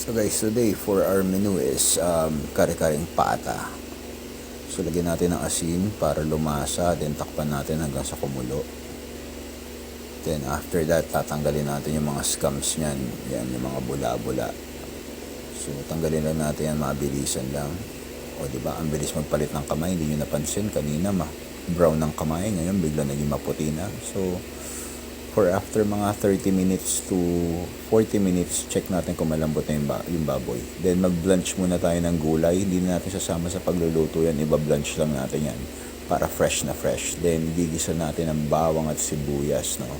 So guys, today for our menu is kare-karing pata. So lagyan natin ng asin para lumasa, then takpan natin hanggang sa kumulo. Then after that, tatanggalin natin yung mga scums niyan. Yan, yung mga bula-bula. So tanggalin lang natin yan, mabilisan lang. O diba, ang bilis magpalit ng kamay, hindi nyo napansin. Kanina brown ng kamay, ngayon bigla naging maputi na. So for after mga 30 minutes to 40 minutes, check natin kung malambot na yung baboy. Then mag-blanch muna tayo ng gulay. Hindi na natin sasama sa pagluluto yan. Iba-blanch lang natin yan para fresh na fresh. Then gigisa natin ang bawang at sibuyas, no?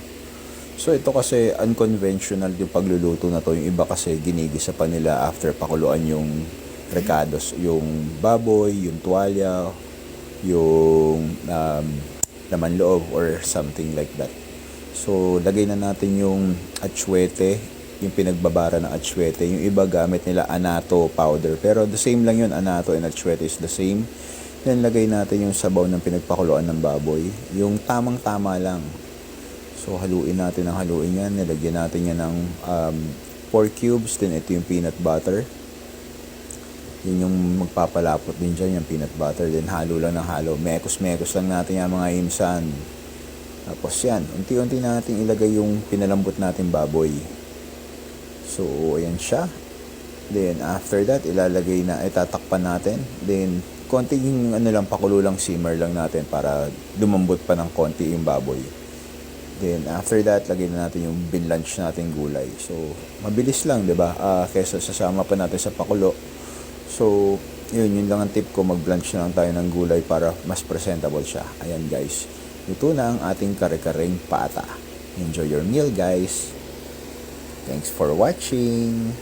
So ito kasi unconventional yung pagluluto na to. Yung iba kasi ginigisa pa nila after pakuluan yung recados, yung baboy, yung tuwalya, yung laman loob or something like that. So, lagay na natin yung atsuete, yung pinagbabara ng atsuete. Yung iba gamit nila anato powder. Pero the same lang yun, anato and atsuete is the same. Then, lagay natin yung sabaw ng pinagpakuluan ng baboy. Yung tamang-tama lang. So, haluin natin ang haluin yan. Nilagyan natin yan ng 4 cubes. Then, ito yung peanut butter. Yun yung magpapalapot din dyan, yung peanut butter. Then, halo lang ng halo. Mekos-mekos lang natin yan mga insan. Tapos yan, unti-unti natin ilagay yung pinalambot natin baboy. So, ayan siya. Then, after that, itatakpan natin. Then, konting pakulo lang, simmer lang natin para lumambot pa ng konti yung baboy. Then, after that, lagay na natin yung binlunch natin gulay. So, mabilis lang, di ba? Kesa sasama pa natin sa pakulo. So, yun lang ang tip ko, mag-blanch na lang tayo ng gulay para mas presentable siya. Ayan guys. Ito na ang ating kare-karing pata. Enjoy your meal guys. Thanks for watching.